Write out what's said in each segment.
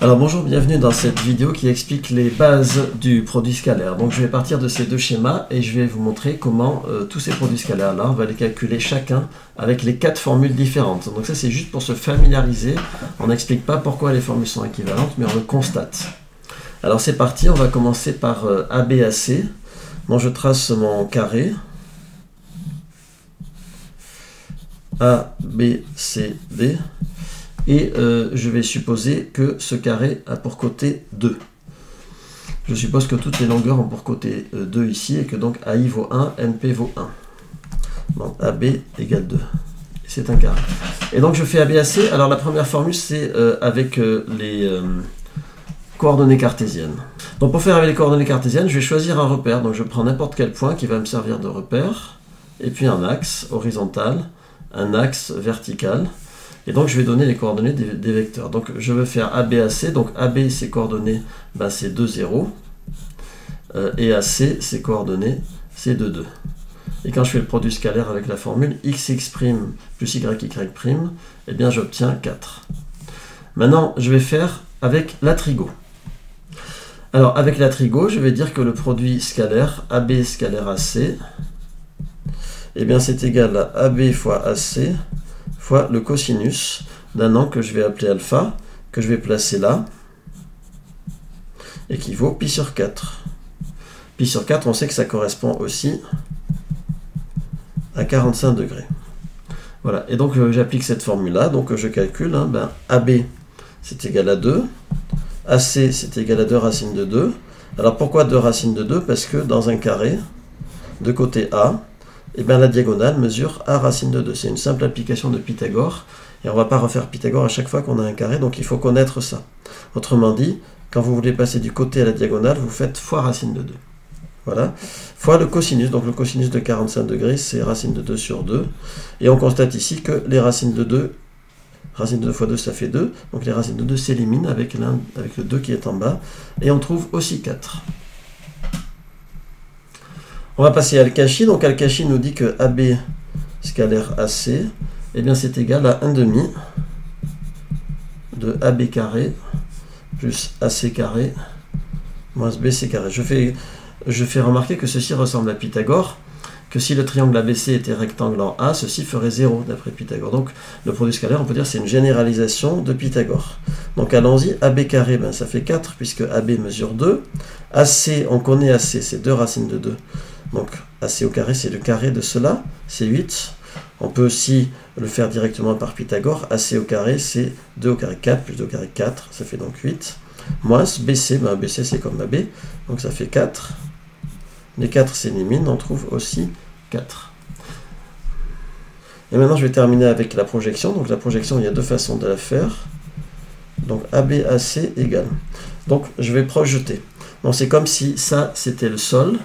Alors bonjour, bienvenue dans cette vidéo qui explique les bases du produit scalaire. Donc je vais partir de ces deux schémas et je vais vous montrer comment tous ces produits scalaires là, on va les calculer chacun avec les 4 formules différentes. Donc ça c'est juste pour se familiariser, on n'explique pas pourquoi les formules sont équivalentes mais on le constate. Alors c'est parti, on va commencer par ABAC. Donc je trace mon carré. ABCD. Et je vais supposer que ce carré a pour côté 2. Je suppose que toutes les longueurs ont pour côté 2 ici, et que donc AI vaut 1, NP vaut 1. Donc AB égale 2. C'est un carré. Et donc je fais ABAC. Alors la première formule, c'est avec les coordonnées cartésiennes. Donc pour faire avec les coordonnées cartésiennes, je vais choisir un repère. Donc je prends n'importe quel point qui va me servir de repère, et puis un axe horizontal, un axe vertical. Et donc je vais donner les coordonnées des vecteurs. Donc je veux faire ABAC, donc AB ses coordonnées, ben, c'est 2, 0. Et AC ses coordonnées, c'est 2, 2. Et quand je fais le produit scalaire avec la formule XX' plus YY', eh bien j'obtiens 4. Maintenant je vais faire avec la trigo. Alors avec la trigo, je vais dire que le produit scalaire AB scalaire AC, eh bien c'est égal à AB fois AC fois le cosinus d'un angle que je vais appeler alpha, que je vais placer là, et qui vaut pi sur 4. Pi sur 4, on sait que ça correspond aussi à 45 degrés. Voilà, et donc j'applique cette formule-là, donc je calcule, hein, ben, AB c'est égal à 2, AC c'est égal à 2 racines de 2. Alors pourquoi 2 racines de 2? Parce que dans un carré, de côté A, et bien la diagonale mesure A racine de 2. C'est une simple application de Pythagore. Et on ne va pas refaire Pythagore à chaque fois qu'on a un carré, donc il faut connaître ça. Autrement dit, quand vous voulez passer du côté à la diagonale, vous faites fois racine de 2. Voilà. Fois le cosinus. Donc le cosinus de 45 degrés, c'est racine de 2 sur 2. Et on constate ici que les racines de 2, racine de 2 fois 2, ça fait 2. Donc les racines de 2 s'éliminent avec le 2 qui est en bas. Et on trouve aussi 4. On va passer à Al-Kashi. Donc Al-Kashi nous dit que AB scalaire AC, eh bien c'est égal à 1 demi de AB carré plus AC carré moins BC carré. Je fais remarquer que ceci ressemble à Pythagore, que si le triangle ABC était rectangle en A, ceci ferait 0 d'après Pythagore. Donc le produit scalaire, on peut dire c'est une généralisation de Pythagore. Donc allons-y, AB carré, ben, ça fait 4 puisque AB mesure 2. AC, on connaît AC, c'est 2 racines de 2. Donc AC au carré, c'est le carré de cela, c'est 8. On peut aussi le faire directement par Pythagore. AC au carré, c'est 2 au carré 4, plus 2 au carré 4, ça fait donc 8. Moins BC, ben BC c'est comme AB, donc ça fait 4. Les 4 s'éliminent, on trouve aussi 4. Et maintenant je vais terminer avec la projection. Donc la projection, il y a deux façons de la faire. Donc ABAC égale. Donc je vais projeter. Donc c'est comme si ça c'était le sol.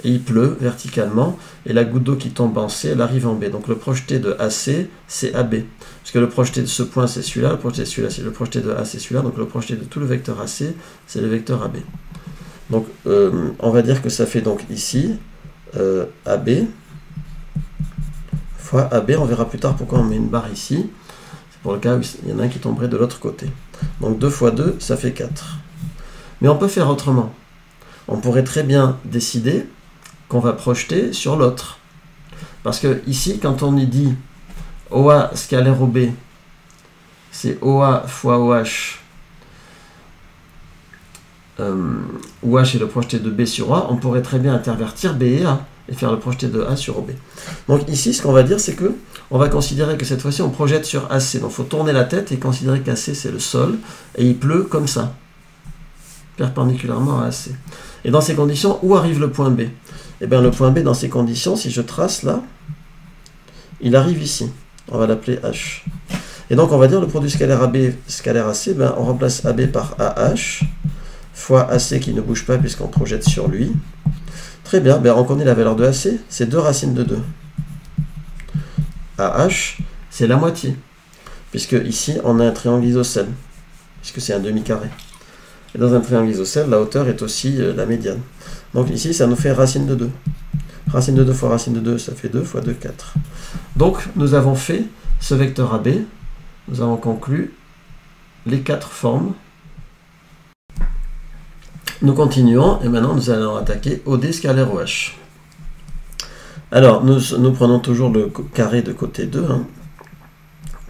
Et il pleut verticalement, et la goutte d'eau qui tombe en C, elle arrive en B. Donc le projeté de AC, c'est AB. Parce que le projeté de ce point, c'est celui-là, le projeté de celui-là, c'est le projeté de A, c'est celui-là, donc le projeté de tout le vecteur AC, c'est le vecteur AB. Donc on va dire que ça fait donc ici, AB, fois AB, on verra plus tard pourquoi on met une barre ici. C'est pour le cas où il y en a un qui tomberait de l'autre côté. Donc 2 fois 2, ça fait 4. Mais on peut faire autrement. On pourrait très bien décider qu'on va projeter sur l'autre. Parce que ici, quand on y dit OA scalaire OB, c'est OA fois OH, où H est le projeté de B sur A, on pourrait très bien intervertir B et A, et faire le projeté de A sur OB. Donc ici, ce qu'on va dire, c'est que on va considérer que cette fois-ci, on projette sur AC. Donc il faut tourner la tête et considérer qu'AC, c'est le sol, et il pleut comme ça, perpendiculairement à AC. Et dans ces conditions, où arrive le point B? Eh bien, le point B, dans ces conditions, si je trace là, il arrive ici. On va l'appeler H. Et donc, on va dire le produit scalaire AB, scalaire AC, ben, on remplace AB par AH, fois AC qui ne bouge pas puisqu'on projette sur lui. Très bien, ben, on connaît la valeur de AC, c'est 2 racines de 2. AH, c'est la moitié, puisque ici, on a un triangle isocèle, puisque c'est un demi-carré. Et dans un triangle isocèle, la hauteur est aussi la médiane. Donc ici, ça nous fait racine de 2. Racine de 2 fois racine de 2, ça fait 2 fois 2, 4. Donc, nous avons fait ce vecteur AB. Nous avons conclu les 4 formes Nous continuons, et maintenant nous allons attaquer OD scalaire OH. Alors, nous prenons toujours le carré de côté 2. Hein.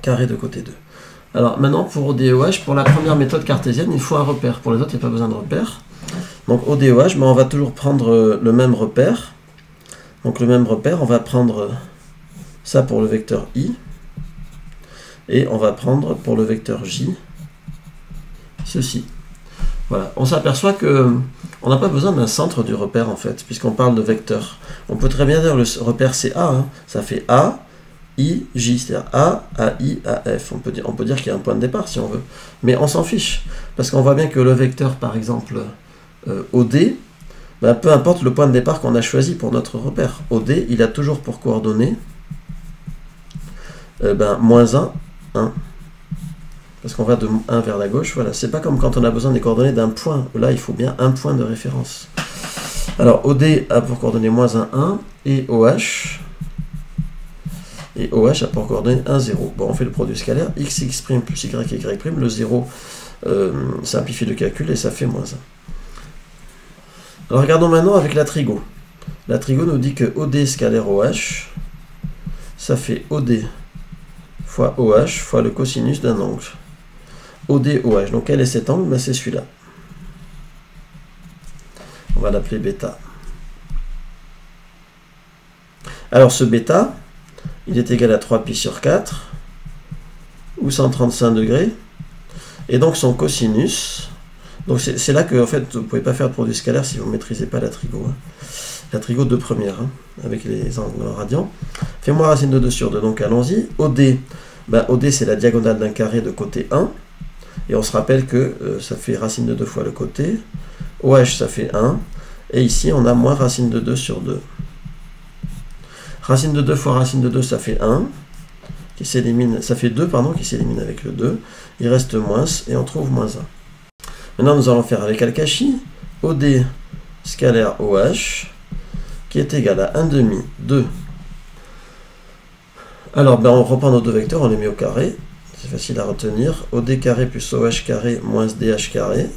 Carré de côté 2. Alors, maintenant, pour OD et OH, pour la première méthode cartésienne, il faut un repère. Pour les autres, il n'y a pas besoin de repère. Donc, OD et OH, on va toujours prendre le même repère. Donc, le même repère, on va prendre ça pour le vecteur I. Et on va prendre pour le vecteur J, ceci. Voilà, on s'aperçoit que on n'a pas besoin d'un centre du repère en fait, puisqu'on parle de vecteur. On peut très bien dire le repère c'est A, hein. Ça fait A, I, J, c'est-à-dire A, I, A, F. On peut dire qu'il y a un point de départ si on veut, mais on s'en fiche, parce qu'on voit bien que le vecteur, par exemple, OD, ben, peu importe le point de départ qu'on a choisi pour notre repère, OD, il a toujours pour coordonnées moins 1, 1. Parce qu'on va de 1 vers la gauche, voilà. C'est pas comme quand on a besoin des coordonnées d'un point. Là, il faut bien un point de référence. Alors, OD a pour coordonnées moins 1, 1, et OH. Et OH a pour coordonnées 1, 0. Bon, on fait le produit scalaire. X plus Y. Le 0 simplifie le calcul et ça fait moins 1. Alors, regardons maintenant avec la trigo. La trigo nous dit que OD scalaire OH, ça fait OD fois OH fois le cosinus d'un angle. OD, OH. Donc quel est cet angle? Ben, c'est celui-là. On va l'appeler bêta. Alors ce bêta, il est égal à 3π sur 4, ou 135 degrés. Et donc son cosinus, donc c'est là que en fait, vous ne pouvez pas faire de produit scalaire si vous ne maîtrisez pas la trigo. Hein. La trigo de première, hein, avec les angles radians. Fais-moi racine de 2 sur 2, donc allons-y. OD, ben, OD c'est la diagonale d'un carré de côté 1. Et on se rappelle que ça fait racine de 2 fois le côté. OH, ça fait 1. Et ici, on a moins racine de 2 sur 2. Racine de 2 fois racine de 2, ça fait 1. Qui s'élimine, ça fait 2, pardon, qui s'élimine avec le 2. Il reste moins, et on trouve moins 1. Maintenant, nous allons faire avec Al-Kashi. OD scalaire OH, qui est égal à 1 demi 2. Alors, ben, on reprend nos deux vecteurs, on les met au carré. C'est facile à retenir. OD carré plus OH carré moins DH carré.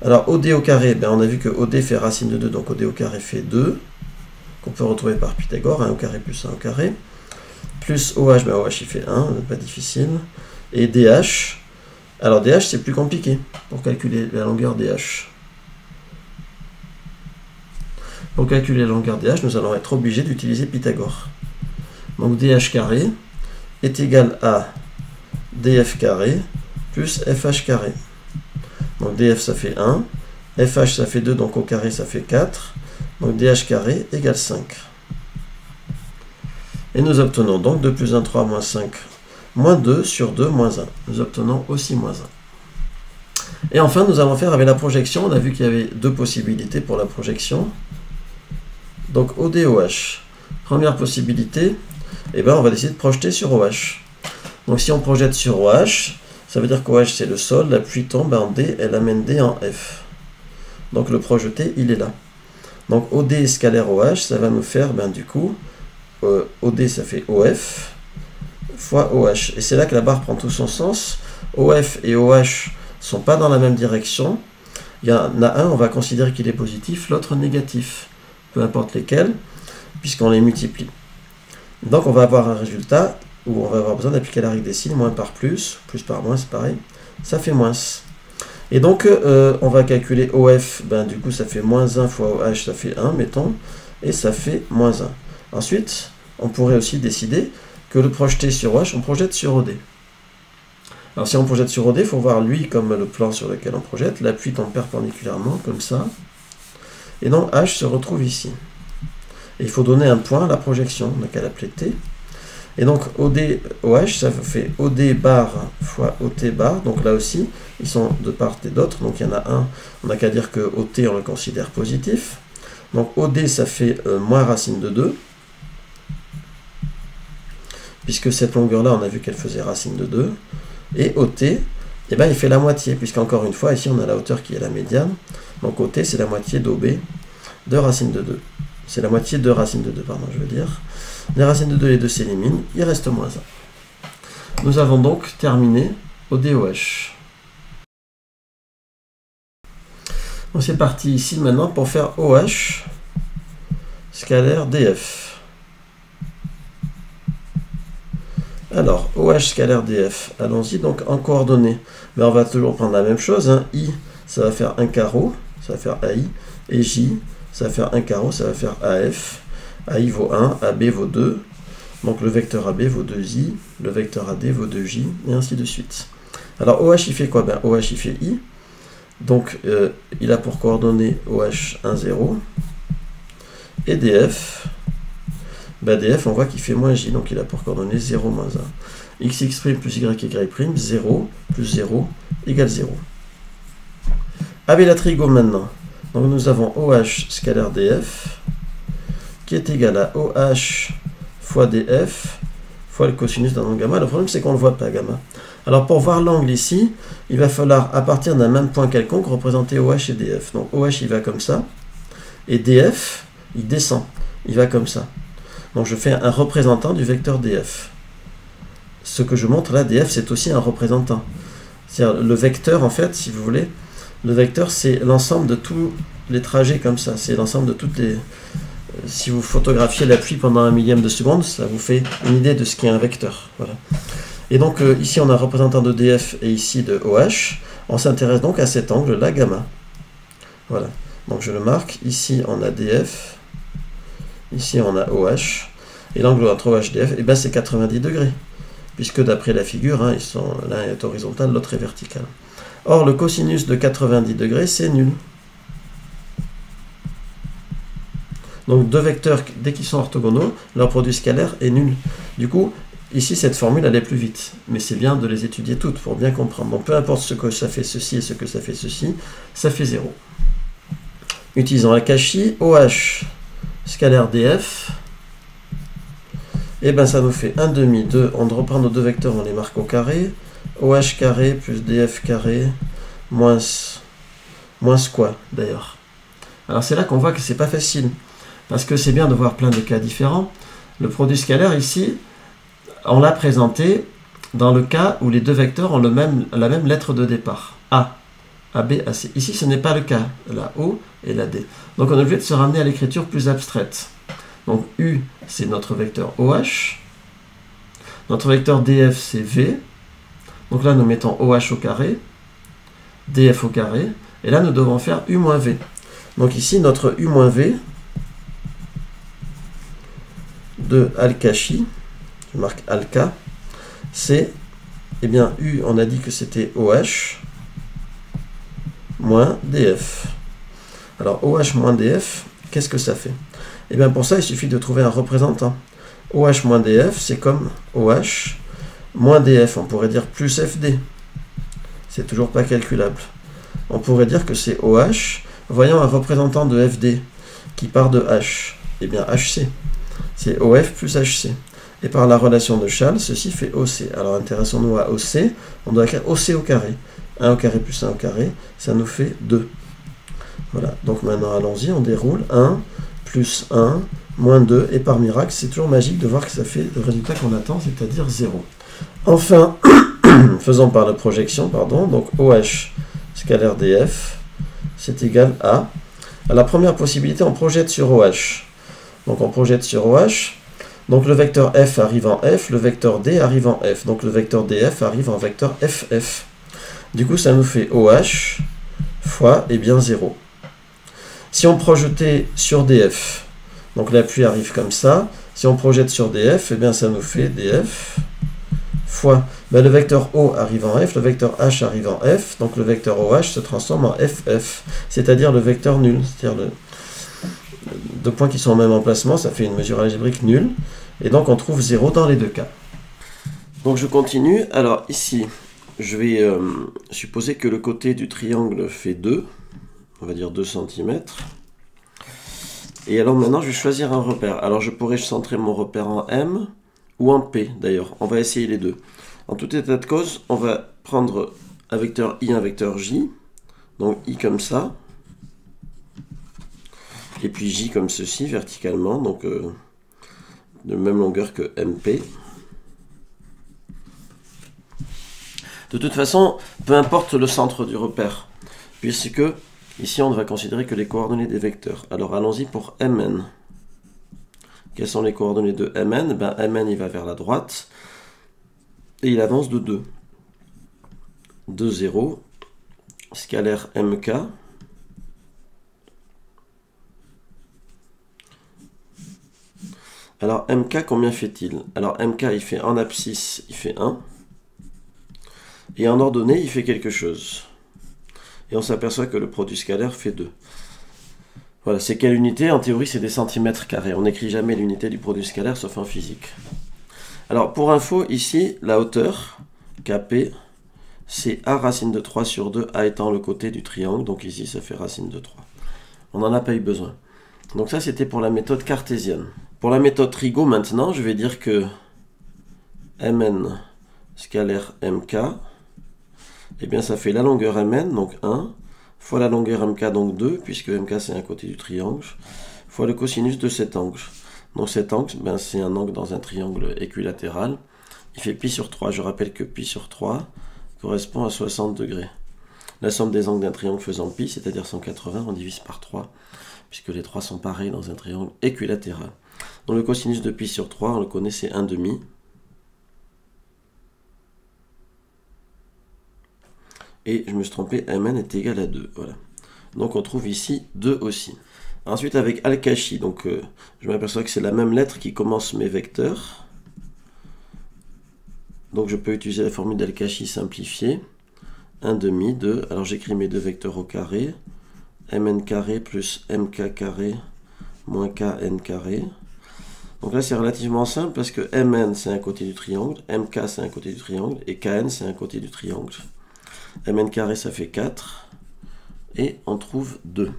Alors, OD au carré, ben on a vu que OD fait racine de 2, donc OD au carré fait 2, qu'on peut retrouver par Pythagore, 1 au carré plus 1 au carré. Plus OH, ben OH il fait 1, pas difficile. Et DH, alors DH c'est plus compliqué pour calculer la longueur DH. Pour calculer la longueur DH, nous allons être obligés d'utiliser Pythagore. Donc DH carré est égal à df carré plus fh carré. Donc df ça fait 1, fh ça fait 2, donc au carré ça fait 4, donc dh carré égale 5. Et nous obtenons donc 2 plus 1, 3, moins 5, moins 2 sur 2, moins 1. Nous obtenons aussi moins 1. Et enfin, nous allons faire avec la projection. On a vu qu'il y avait deux possibilités pour la projection. Donc OD-OH. Première possibilité, eh ben, on va décider de projeter sur OH. Donc si on projette sur OH, ça veut dire qu'OH c'est le sol, la pluie tombe en D, elle amène D en F. Donc le projeté, il est là. Donc OD scalaire OH, ça va nous faire, ben, du coup, OD ça fait OF fois OH. Et c'est là que la barre prend tout son sens. OF et OH ne sont pas dans la même direction. Il y en a un, on va considérer qu'il est positif, l'autre négatif. Peu importe lesquels, puisqu'on les multiplie. Donc on va avoir un résultat où on va avoir besoin d'appliquer la règle des signes, moins par plus par moins, c'est pareil, ça fait moins. Et donc on va calculer OF, ben, du coup ça fait moins 1 fois OH, ça fait 1, mettons, et ça fait moins 1. Ensuite, on pourrait aussi décider que le projeter sur OH, on projette sur OD. Alors si on projette sur OD, il faut voir lui comme le plan sur lequel on projette, l'appui tombe perpendiculairement, comme ça, et donc H se retrouve ici. Et il faut donner un point à la projection, donc à l'appeler T. Et donc OD, OH, ça fait OD bar fois OT bar. Donc là aussi, ils sont de part et d'autre. Donc il y en a un, on n'a qu'à dire que OT, on le considère positif. Donc OD, ça fait moins racine de 2. Puisque cette longueur-là, on a vu qu'elle faisait racine de 2. Et OT, eh ben, il fait la moitié, puisqu'encore une fois, ici, on a la hauteur qui est la médiane. Donc OT, c'est la moitié d'OB de racine de 2. C'est la moitié de racine de 2, pardon, je veux dire. Les racines de 2, les deux s'éliminent, il reste moins 1. Nous avons donc terminé OD-OH. Donc c'est parti ici maintenant pour faire OH scalaire DF. Alors, OH scalaire DF, allons-y donc en coordonnées. Mais on va toujours prendre la même chose, hein. I, ça va faire un carreau, ça va faire AI, et J, ça va faire un carreau, ça va faire AF. AI vaut 1, AB vaut 2, donc le vecteur AB vaut 2I, le vecteur AD vaut 2J, et ainsi de suite. Alors OH il fait quoi? Ben, OH il fait I, donc il a pour coordonnées OH 1, 0, et DF, ben DF on voit qu'il fait moins J, donc il a pour coordonnées 0, moins 1. XX' plus YY', 0 plus 0 égale 0. AB la trigo maintenant, donc nous avons OH scalaire DF, qui est égal à OH fois DF fois le cosinus d'un angle gamma. Le problème, c'est qu'on ne le voit pas, gamma. Alors, pour voir l'angle ici, il va falloir, à partir d'un même point quelconque, représenter OH et DF. Donc, OH, il va comme ça, et DF, il descend, il va comme ça. Donc, je fais un représentant du vecteur DF. Ce que je montre là, DF, c'est aussi un représentant. C'est-à-dire, le vecteur, en fait, si vous voulez, le vecteur, c'est l'ensemble de tous les trajets comme ça. C'est l'ensemble de toutes les... Si vous photographiez la pluie pendant 1/1000 de seconde, ça vous fait une idée de ce qu'est un vecteur. Voilà. Et donc ici on a un représentant de DF et ici de OH. On s'intéresse donc à cet angle-là, gamma. Voilà. Donc je le marque. Ici on a DF. Ici on a OH. Et l'angle entre OH et DF, eh ben, c'est 90 degrés. Puisque d'après la figure, hein, l'un est horizontal, l'autre est vertical. Or le cosinus de 90 degrés, c'est nul. Donc deux vecteurs, dès qu'ils sont orthogonaux, leur produit scalaire est nul. Du coup, ici, cette formule allait plus vite. Mais c'est bien de les étudier toutes pour bien comprendre. Donc peu importe ce que ça fait ceci et ce que ça fait ceci, ça fait 0. Utilisons Akashi, OH scalaire DF. Et bien ça nous fait 1 demi, 2. On reprend nos deux vecteurs, on les marque au carré. OH carré plus DF carré moins quoi d'ailleurs. Alors c'est là qu'on voit que c'est pas facile. Parce que c'est bien de voir plein de cas différents. Le produit scalaire, ici, on l'a présenté dans le cas où les deux vecteurs ont la même lettre de départ. A, AB, AC. Ici, ce n'est pas le cas, la O et la D. Donc, on est obligé de se ramener à l'écriture plus abstraite. Donc, U, c'est notre vecteur OH. Notre vecteur DF, c'est V. Donc là, nous mettons OH au carré, DF au carré. Et là, nous devons faire U moins V. Donc ici, notre U moins V de Alkashi, je marque Alka, c'est, eh bien, U, on a dit que c'était OH moins DF. Alors, OH moins DF, qu'est-ce que ça fait? Eh bien, pour ça, il suffit de trouver un représentant. OH moins DF, c'est comme OH moins DF, on pourrait dire plus FD. C'est toujours pas calculable. On pourrait dire que c'est OH, voyons un représentant de FD qui part de H. Eh bien, HC. C'est OF plus HC. Et par la relation de Schall, ceci fait OC. Alors intéressons-nous à OC. On doit écrire OC au carré. 1 au carré plus 1 au carré, ça nous fait 2. Voilà. Donc maintenant, allons-y, on déroule. 1 plus 1 moins 2. Et par miracle, c'est toujours magique de voir que ça fait le résultat qu'on attend, c'est-à-dire 0. Enfin, faisons par la projection, pardon. Donc OH scalaire DF, c'est égal à la première possibilité, on projette sur OH. Donc on projette sur OH. Donc le vecteur F arrive en F, le vecteur D arrive en F. Donc le vecteur DF arrive en vecteur FF. Du coup, ça nous fait OH fois, eh bien, 0. Si on projetait sur DF, donc la pluie arrive comme ça. Si on projette sur DF, eh bien, ça nous fait DF fois, ben, le vecteur O arrive en F, le vecteur H arrive en F. Donc le vecteur OH se transforme en FF, c'est-à-dire le vecteur nul. C'est-à-dire deux points qui sont au même emplacement, ça fait une mesure algébrique nulle. Et donc on trouve 0 dans les deux cas. Donc je continue. Alors ici, je vais supposer que le côté du triangle fait 2. On va dire 2 cm. Et alors maintenant, je vais choisir un repère. Alors je pourrais centrer mon repère en M ou en P d'ailleurs. On va essayer les deux. En tout état de cause, on va prendre un vecteur I, un vecteur J. Donc I comme ça. Et puis J comme ceci, verticalement, donc de même longueur que MP. De toute façon, peu importe le centre du repère, puisque Ici, on ne va considérer que les coordonnées des vecteurs. Alors, allons-y pour Mn. Quelles sont les coordonnées de Mn? Ben, Mn, il va vers la droite. Et il avance de 2. 2, 0. Scalaire Mk. Alors, Mk, combien fait-il? Alors, Mk, il fait en abscisse, il fait 1. Et en ordonnée, il fait quelque chose. Et on s'aperçoit que le produit scalaire fait 2. Voilà, c'est quelle unité? En théorie, c'est des centimètres carrés. On n'écrit jamais l'unité du produit scalaire, sauf en physique. Alors, pour info, ici, la hauteur, Kp, c'est A racine de 3 sur 2, A étant le côté du triangle. Donc ici, ça fait racine de 3. On n'en a pas eu besoin. Donc ça, c'était pour la méthode cartésienne. Pour la méthode trigo, maintenant, je vais dire que Mn scalaire Mk, eh bien, ça fait la longueur Mn, donc 1, fois la longueur Mk, donc 2, puisque Mk, c'est un côté du triangle, fois le cosinus de cet angle. Donc cet angle, ben, c'est un angle dans un triangle équilatéral. Il fait pi sur 3. Je rappelle que pi sur 3 correspond à 60 degrés. La somme des angles d'un triangle faisant pi, c'est-à-dire 180, on divise par 3, puisque les 3 sont pareils dans un triangle équilatéral. Donc le cosinus de pi sur 3, on le connaît, c'est 1/2. Et je me suis trompé, Mn est égal à 2. Voilà. Donc on trouve ici 2 aussi. Ensuite avec Al-Kashi, donc je m'aperçois que c'est la même lettre qui commence mes vecteurs. Donc je peux utiliser la formule d'Al-Kashi simplifiée. 1/2, 2. Alors j'écris mes deux vecteurs au carré. Mn carré plus Mk carré moins Kn carré. Donc là c'est relativement simple parce que Mn c'est un côté du triangle, Mk c'est un côté du triangle et Kn c'est un côté du triangle. Mn carré ça fait 4 et on trouve 2.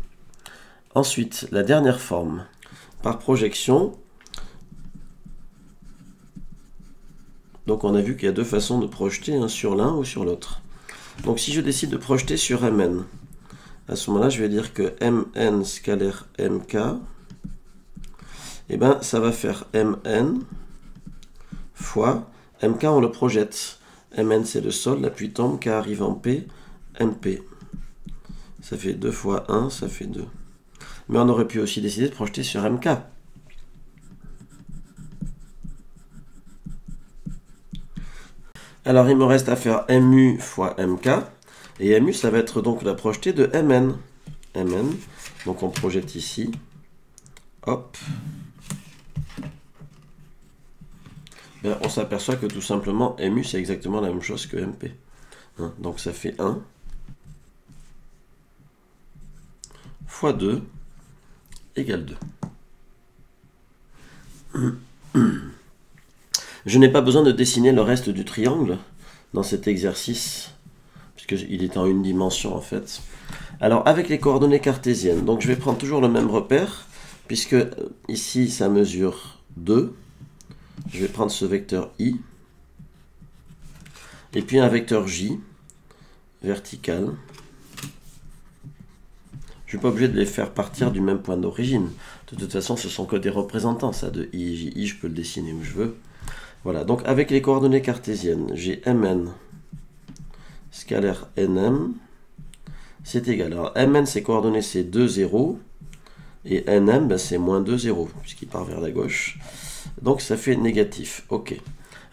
Ensuite la dernière forme par projection. Donc on a vu qu'il y a deux façons de projeter, hein, sur l'un ou sur l'autre. Donc si je décide de projeter sur Mn, à ce moment-là je vais dire que Mn scalaire Mk, et ben ça va faire Mn fois Mk, on le projette. Mn c'est le sol, l'appui tombe, K arrive en P, Mp. Ça fait 2 fois 1, ça fait 2. Mais on aurait pu aussi décider de projeter sur Mk. Alors il me reste à faire Mu fois Mk. Et Mu, ça va être donc la projetée de Mn. Mn, donc on projette ici. Hop. Ben, on s'aperçoit que tout simplement, Mu, c'est exactement la même chose que Mp. Hein, donc ça fait 1 fois 2 égale 2. Je n'ai pas besoin de dessiner le reste du triangle dans cet exercice, puisqu'il est en une dimension en fait. Alors avec les coordonnées cartésiennes, donc je vais prendre toujours le même repère, puisque ici ça mesure 2. Je vais prendre ce vecteur I, et puis un vecteur J, vertical. Je ne suis pas obligé de les faire partir du même point d'origine. De toute façon, ce sont que des représentants, ça, de I et J. I, je peux le dessiner où je veux. Voilà, donc avec les coordonnées cartésiennes, j'ai Mn scalaire Nm, c'est égal. Alors Mn, ses coordonnées, c'est 2, 0, et Nm, ben, c'est moins 2, 0, puisqu'il part vers la gauche. Donc ça fait négatif. Ok.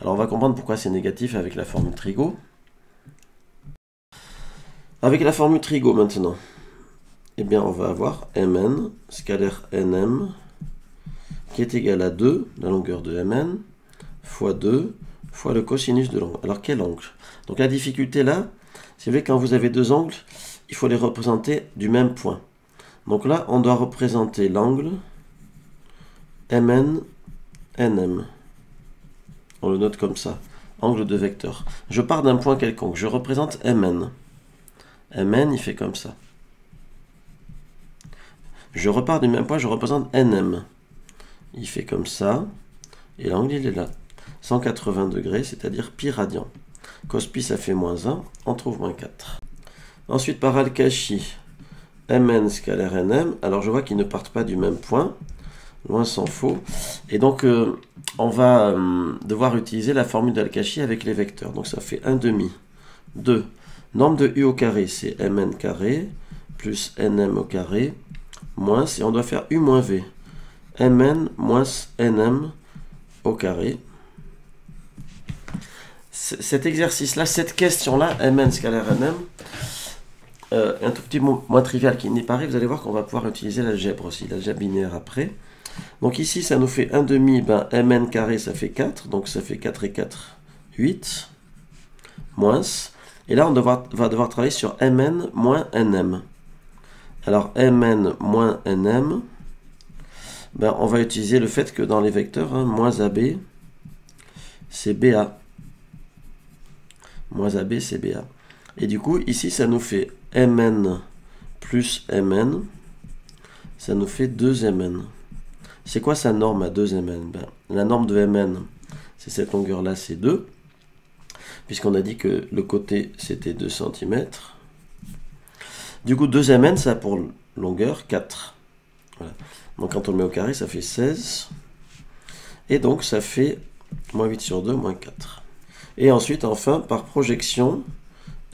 Alors on va comprendre pourquoi c'est négatif avec la formule trigo. Avec la formule trigo maintenant, eh bien on va avoir Mn scalaire Nm qui est égal à 2, la longueur de Mn, fois 2, fois le cosinus de l'angle. Alors quel angle? Donc la difficulté là, c'est vrai, quand vous avez deux angles, il faut les représenter du même point. Donc là, on doit représenter l'angle Mn, Nm. On le note comme ça, angle de vecteur. Je pars d'un point quelconque, je représente Mn. Mn, il fait comme ça. Je repars du même point, je représente Nm. Il fait comme ça, et l'angle il est là. 180 degrés, c'est-à-dire pi radian. Cos pi, ça fait moins 1, on trouve moins 4. Ensuite, par Al-Kashi, Mn scalaire Nm. Alors je vois qu'ils ne partent pas du même point, loin s'en faut. Et donc, on va devoir utiliser la formule d'Al-Kashi avec les vecteurs. Donc ça fait 1/2. 2. Norme de U au carré, c'est Mn carré, plus nm au carré, moins, et on doit faire u moins v. mn moins nm au carré. Cet exercice-là, cette question-là, mn scalaire nm, un tout petit mot moins trivial qui n'y paraît, vous allez voir qu'on va pouvoir utiliser l'algèbre aussi, l'algèbre binaire après. Donc ici, ça nous fait 1 demi, ben mn carré, ça fait 4, donc ça fait 4 et 4, 8, moins. Et là, on va devoir travailler sur mn moins nm. Alors, mn moins nm, ben, on va utiliser le fait que dans les vecteurs, hein, moins ab, c'est ba. Moins ab, c'est ba. Et du coup, ici, ça nous fait mn plus mn, ça nous fait 2mn. C'est quoi sa norme à 2mn? Ben, la norme de mn, c'est cette longueur-là, c'est 2, puisqu'on a dit que le côté, c'était 2 cm. Du coup, 2mn, ça a pour longueur 4. Voilà. Donc, quand on le met au carré, ça fait 16. Et donc, ça fait moins 8 sur 2, moins 4. Et ensuite, enfin, par projection,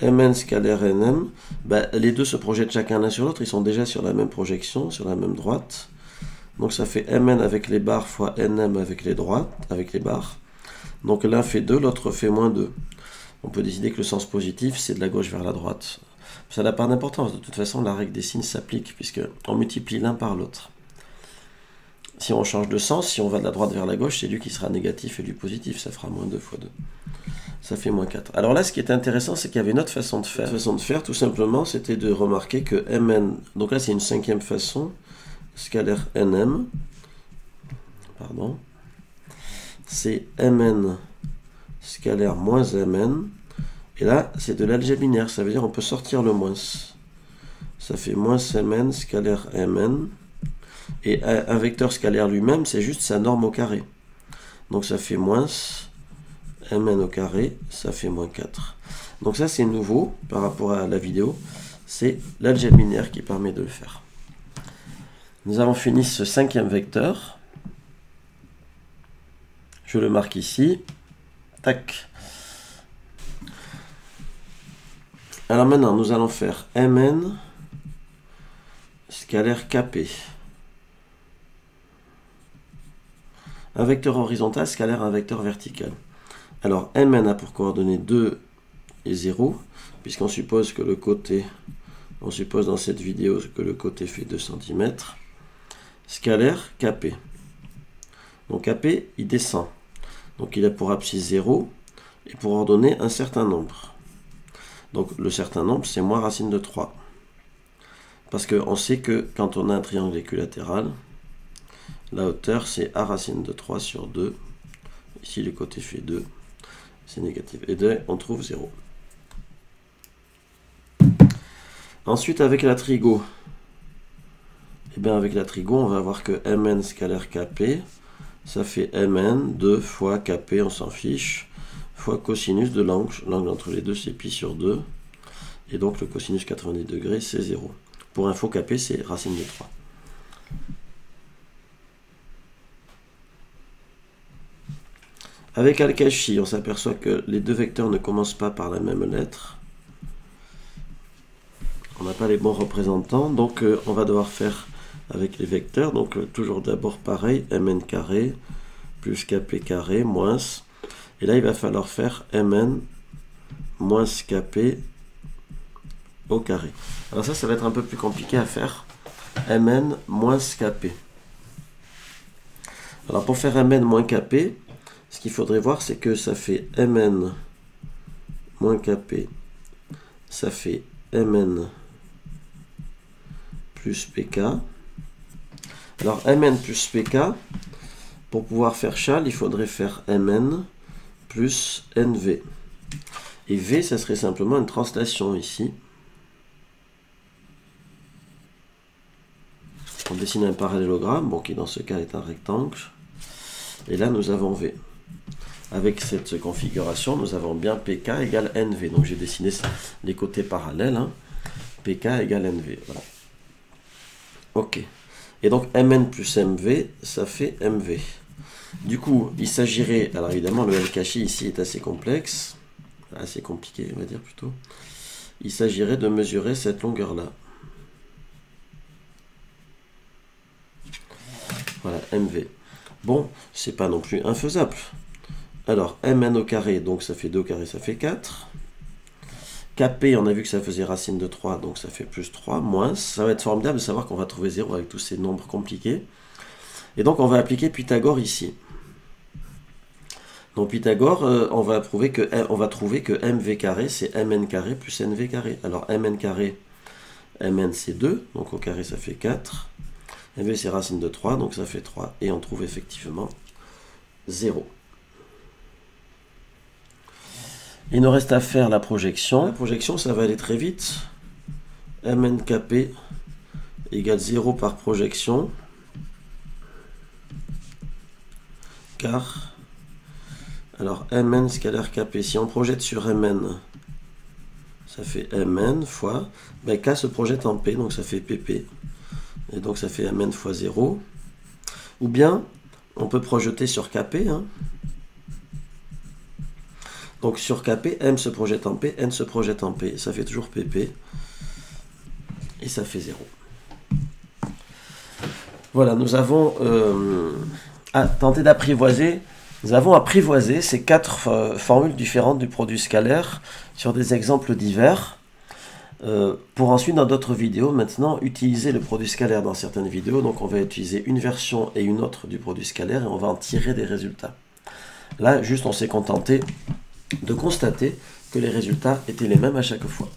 mn scalaire nm, ben, les deux se projettent chacun l'un sur l'autre. Ils sont déjà sur la même projection, sur la même droite. Donc, ça fait mn avec les barres fois nm avec les droites, avec les barres. Donc, l'un fait 2, l'autre fait moins 2. On peut décider que le sens positif, c'est de la gauche vers la droite. Ça n'a pas d'importance. De toute façon, la règle des signes s'applique, puisqu'on multiplie l'un par l'autre. Si on change de sens, si on va de la droite vers la gauche, c'est lui qui sera négatif et lui positif. Ça fera moins 2 fois 2. Ça fait moins 4. Alors là, ce qui est intéressant, c'est qu'il y avait une autre façon de faire. La façon de faire, tout simplement, c'était de remarquer que mn... Donc là, c'est une cinquième façon. Scalaire nm. Pardon. C'est mn scalaire moins mn. Et là, c'est de l'algèbre binaire. Ça veut dire qu'on peut sortir le moins. Ça fait moins mn scalaire mn. Et un vecteur scalaire lui-même, c'est juste sa norme au carré. Donc ça fait moins mn au carré, ça fait moins 4. Donc ça, c'est nouveau par rapport à la vidéo. C'est l'algèbre binaire qui permet de le faire. Nous avons fini ce cinquième vecteur. Je le marque ici. Tac. Alors maintenant, nous allons faire mn scalaire kp. Un vecteur horizontal scalaire un vecteur vertical. Alors, mn a pour coordonnées 2 et 0, puisqu'on suppose que le côté, on suppose dans cette vidéo que le côté fait 2 cm. Scalaire kp. Donc kp, il descend. Donc il a pour abscisse 0 et pour ordonner un certain nombre. Donc le certain nombre, c'est moins racine de 3. Parce qu'on sait que quand on a un triangle équilatéral, la hauteur, c'est a racine de 3 sur 2. Ici, le côté fait 2. C'est négatif. Et 2, on trouve 0. Ensuite, avec la trigo. Eh bien, avec la trigo, on va voir que mn scalaire kp, ça fait mn 2 fois kp, on s'en fiche, fois cosinus de l'angle. L'angle entre les deux, c'est pi sur 2. Et donc, le cosinus 90 degrés, c'est 0. Pour info, kp, c'est racine de 3. Avec Al-Kashi, on s'aperçoit que les deux vecteurs ne commencent pas par la même lettre. On n'a pas les bons représentants, donc on va devoir faire avec les vecteurs. Donc toujours d'abord pareil, mn carré plus kp carré moins. Et là, il va falloir faire mn moins kp au carré. Alors ça va être un peu plus compliqué à faire. Mn moins kp. Alors pour faire mn moins kp, ce qu'il faudrait voir, c'est que ça fait mn moins kp, ça fait mn plus pk. Alors mn plus pk, pour pouvoir faire châle, il faudrait faire mn plus nv. Et v, ça serait simplement une translation ici. On dessine un parallélogramme, bon, qui dans ce cas est un rectangle. Et là, nous avons v. Avec cette configuration, nous avons bien pk égale nv. Donc j'ai dessiné les côtés parallèles. Hein. pk égale nv. Voilà. Ok. Et donc mn plus mv, ça fait mv. Du coup, il s'agirait... Alors évidemment, le Al-Kashi ici est assez complexe. Assez compliqué, on va dire plutôt. Il s'agirait de mesurer cette longueur-là. Voilà, MV. Bon, c'est pas non plus infaisable. Alors, Mn au carré, donc ça fait 2 au carré, ça fait 4. Kp, on a vu que ça faisait racine de 3, donc ça fait plus 3, moins. Ça va être formidable de savoir qu'on va trouver 0 avec tous ces nombres compliqués. Et donc, on va appliquer Pythagore ici. Donc, Pythagore, on va trouver que mv carré, c'est mn carré plus nv carré. Alors, mn carré, mn c'est 2, donc au carré ça fait 4. mv c'est racine de 3, donc ça fait 3. Et on trouve effectivement 0. Il nous reste à faire la projection. La projection, ça va aller très vite. MNKP égale 0 par projection. Car, alors Mn scalaire Kp, si on projette sur Mn, ça fait Mn fois, ben K se projette en P, donc ça fait Pp. Et donc ça fait Mn fois 0. Ou bien, on peut projeter sur Kp, hein. Donc sur Kp, M se projette en P, N se projette en P. Ça fait toujours Pp. Et ça fait 0. Voilà, nous avons tenté d'apprivoiser. Nous avons apprivoisé ces 4 formules différentes du produit scalaire sur des exemples divers. Pour ensuite, dans d'autres vidéos, maintenant, utiliser le produit scalaire dans certaines vidéos. Donc on va utiliser une version et une autre du produit scalaire et on va en tirer des résultats. Là, juste, on s'est contenté de constater que les résultats étaient les mêmes à chaque fois.